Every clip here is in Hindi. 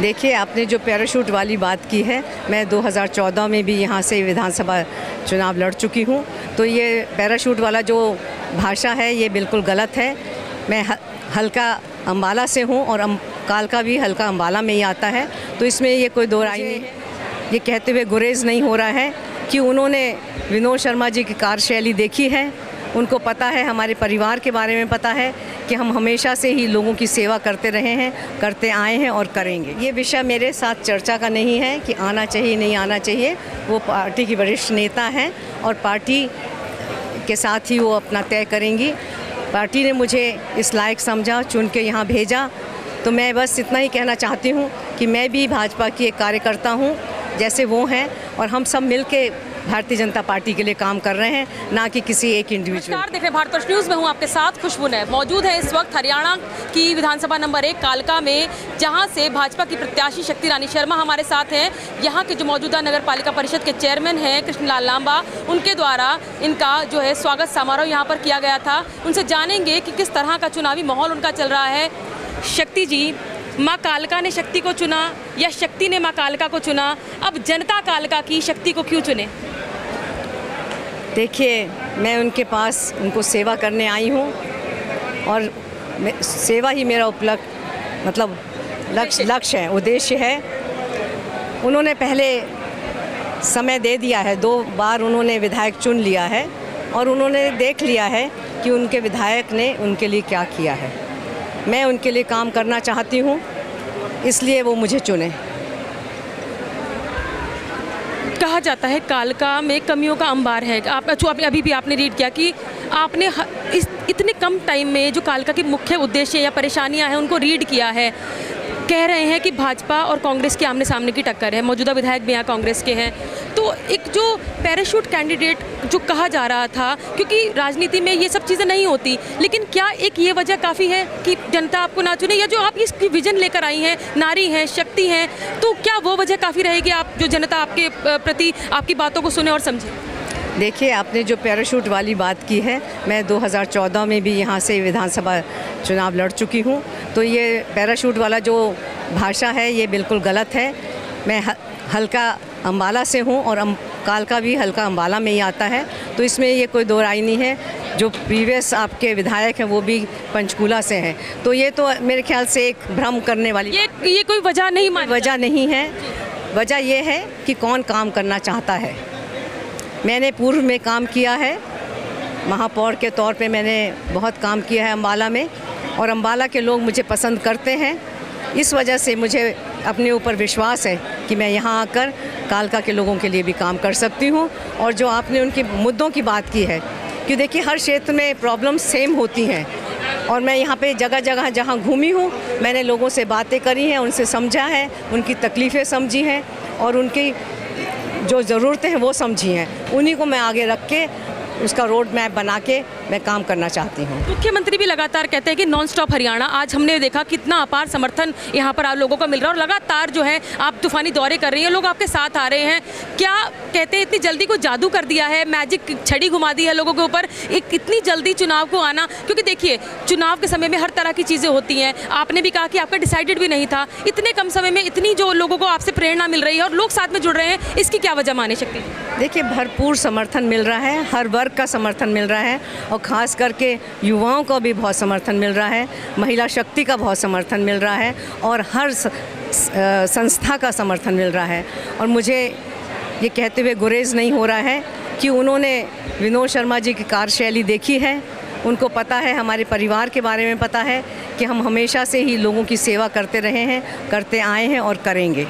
देखिए, आपने जो पैराशूट वाली बात की है, मैं 2014 में भी यहाँ से विधानसभा चुनाव लड़ चुकी हूँ। तो ये पैराशूट वाला जो भाषा है ये बिल्कुल गलत है। मैं हल्का अम्बाला से हूँ और कालका भी हल्का अम्बाला में ही आता है, तो इसमें ये कोई दो राय नहीं है। ये कहते हुए गुरेज नहीं हो रहा है कि उन्होंने विनोद शर्मा जी की कार्यशैली देखी है, उनको पता है, हमारे परिवार के बारे में पता है कि हम हमेशा से ही लोगों की सेवा करते रहे हैं, करते आए हैं और करेंगे। ये विषय मेरे साथ चर्चा का नहीं है कि आना चाहिए नहीं आना चाहिए। वो पार्टी की वरिष्ठ नेता हैं और पार्टी के साथ ही वो अपना तय करेंगी। पार्टी ने मुझे इस लायक समझा, चुन के यहाँ भेजा, तो मैं बस इतना ही कहना चाहती हूँ कि मैं भी भाजपा की एक कार्यकर्ता हूँ जैसे वो हैं, और हम सब मिल के भारतीय जनता पार्टी के लिए काम कर रहे हैं, ना कि किसी एक इंडिविजुअल। नमस्कार, देख रहे भारतवर्ष न्यूज़ में हूँ आपके साथ खुशबू ने मौजूद है इस वक्त हरियाणा की विधानसभा नंबर 1 कालका में, जहां से भाजपा की प्रत्याशी शक्ति रानी शर्मा हमारे साथ हैं। यहां के जो मौजूदा नगर पालिका परिषद के चेयरमैन हैं कृष्णलाल लांबा, उनके द्वारा इनका जो है स्वागत समारोह यहाँ पर किया गया था। उनसे जानेंगे कि किस तरह का चुनावी माहौल उनका चल रहा है। शक्ति जी, माँ कालका ने शक्ति को चुना या शक्ति ने माँ कालका को चुना? अब जनता कालका की शक्ति को क्यों चुने? देखिए, मैं उनके पास उनको सेवा करने आई हूँ और सेवा ही मेरा लक्ष्य है, उद्देश्य है। उन्होंने पहले समय दे दिया है, 2 बार उन्होंने विधायक चुन लिया है और उन्होंने देख लिया है कि उनके विधायक ने उनके लिए क्या किया है। मैं उनके लिए काम करना चाहती हूँ, इसलिए वो मुझे चुने। कहा जाता है कालका में कमियों का अंबार है। अभी भी आपने रीड किया कि आपने इतने कम टाइम में जो कालका की मुख्य उद्देश्य या परेशानियां हैं उनको रीड किया है। कह रहे हैं कि भाजपा और कांग्रेस की आमने सामने की टक्कर है, मौजूदा विधायक भी यहाँ कांग्रेस के हैं। तो एक जो पैराशूट कैंडिडेट जो कहा जा रहा था, क्योंकि राजनीति में ये सब चीज़ें नहीं होती, लेकिन क्या एक ये वजह काफ़ी है कि जनता आपको ना चुने, या जो आप इसकी विजन लेकर आई हैं, नारी हैं, शक्ति हैं, तो क्या वो वजह काफ़ी रहेगी आप जो जनता आपके प्रति आपकी बातों को सुने और समझे? देखिए, आपने जो पैराशूट वाली बात की है, मैं 2014 में भी यहाँ से विधानसभा चुनाव लड़ चुकी हूँ। तो ये पैराशूट वाला जो भाषा है ये बिल्कुल गलत है। मैं हल्का अम्बाला से हूँ और कालका भी हल्का अम्बाला में ही आता है, तो इसमें ये कोई दो राय नहीं है। जो प्रीवियस आपके विधायक हैं वो भी पंचकूला से हैं, तो ये तो मेरे ख्याल से एक भ्रम करने वाली ये कोई वजह नहीं वजह नहीं है। वजह ये है कि कौन काम करना चाहता है। मैंने पूर्व में काम किया है, महापौर के तौर पे मैंने बहुत काम किया है अम्बाला में, और अम्बाला के लोग मुझे पसंद करते हैं। इस वजह से मुझे अपने ऊपर विश्वास है कि मैं यहाँ आकर कालका के लोगों के लिए भी काम कर सकती हूँ। और जो आपने उनके मुद्दों की बात की है, कि देखिए हर क्षेत्र में प्रॉब्लम्स सेम होती हैं, और मैं यहाँ पे जगह जगह जहाँ घूमी हूँ, मैंने लोगों से बातें करी हैं, उनसे समझा है, उनकी तकलीफ़ें समझी हैं और उनकी जो ज़रूरतें हैं वो समझी हैं। उन्हीं को मैं आगे रख के उसका रोड मैप बना के मैं काम करना चाहती हूँ। मुख्यमंत्री भी लगातार कहते हैं कि नॉन स्टॉप हरियाणा। आज हमने देखा कितना अपार समर्थन यहाँ पर आप लोगों को मिल रहा है, और लगातार जो है आप तूफानी दौरे कर रही हैं, लोग आपके साथ आ रहे हैं। क्या कहते हैं इतनी जल्दी कोई जादू कर दिया है, मैजिक छड़ी घुमा दी है लोगों के ऊपर, इतनी जल्दी चुनाव को आना? क्योंकि देखिए चुनाव के समय में हर तरह की चीज़ें होती हैं। आपने भी कहा कि आपका डिसाइडेड भी नहीं था, इतने कम समय में इतनी जो लोगों को आपसे प्रेरणा मिल रही है और लोग साथ में जुड़ रहे हैं, इसकी क्या वजह माने शक्ति? देखिए, भरपूर समर्थन मिल रहा है, हर वर्ग का समर्थन मिल रहा है, और ख़ास करके युवाओं को भी बहुत समर्थन मिल रहा है, महिला शक्ति का बहुत समर्थन मिल रहा है, और हर संस्था का समर्थन मिल रहा है। और मुझे ये कहते हुए गुरेज नहीं हो रहा है कि उन्होंने विनोद शर्मा जी की कार्यशैली देखी है, उनको पता है, हमारे परिवार के बारे में पता है कि हम हमेशा से ही लोगों की सेवा करते रहे हैं, करते आए हैं और करेंगे।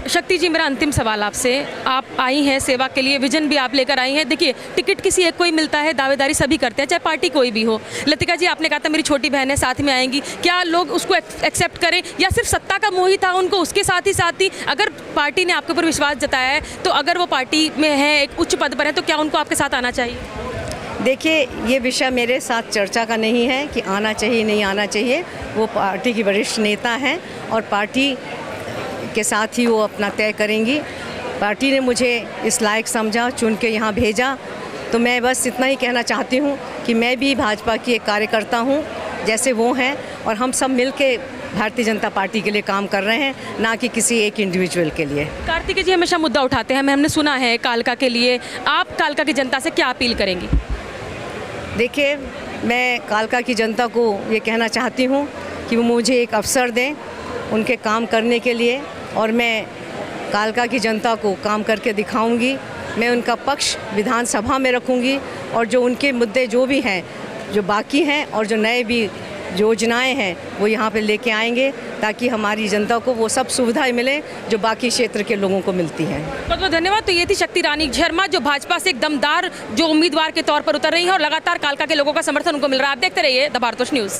शक्ति जी, मेरा अंतिम सवाल आपसे, आप आई हैं सेवा के लिए, विजन भी आप लेकर आई हैं। देखिए टिकट किसी एक को ही मिलता है, दावेदारी सभी करते हैं, चाहे पार्टी कोई भी हो। लतिका जी, आपने कहा था मेरी छोटी बहन है, साथ में आएंगी, क्या लोग उसको एक्सेप्ट करें, या सिर्फ सत्ता का मोह ही था उनको? उसके साथ ही अगर पार्टी ने आपके ऊपर विश्वास जताया है, तो अगर वो पार्टी में है, एक उच्च पद पर है, तो क्या उनको आपके साथ आना चाहिए? देखिए, ये विषय मेरे साथ चर्चा का नहीं है कि आना चाहिए नहीं आना चाहिए। वो पार्टी की वरिष्ठ नेता हैं और पार्टी के साथ ही वो अपना तय करेंगी। पार्टी ने मुझे इस लायक समझा, चुन के यहाँ भेजा, तो मैं बस इतना ही कहना चाहती हूँ कि मैं भी भाजपा की एक कार्यकर्ता हूँ जैसे वो हैं, और हम सब मिल के भारतीय जनता पार्टी के लिए काम कर रहे हैं, ना कि किसी एक इंडिविजुअल के लिए। कार्तिकेय जी हमेशा मुद्दा उठाते हैं, हमने सुना है कालका के लिए, आप कालका की जनता से क्या अपील करेंगी? देखिए, मैं कालका की जनता को ये कहना चाहती हूँ कि वो मुझे एक अवसर दें उनके काम करने के लिए, और मैं कालका की जनता को काम करके दिखाऊंगी। मैं उनका पक्ष विधानसभा में रखूंगी, और जो उनके मुद्दे जो भी हैं, जो बाकी हैं और जो नए भी योजनाएं हैं, वो यहाँ पे लेके आएंगे, ताकि हमारी जनता को वो सब सुविधाएं मिले जो बाकी क्षेत्र के लोगों को मिलती हैं। बहुत बहुत धन्यवाद। तो ये थी शक्ति रानी शर्मा, जो भाजपा से एक दमदार जो उम्मीदवार के तौर पर उतर रही है, और लगातार कालका के लोगों का समर्थन उनको मिल रहा है। आप देखते रहिए द भारतवर्ष न्यूज़।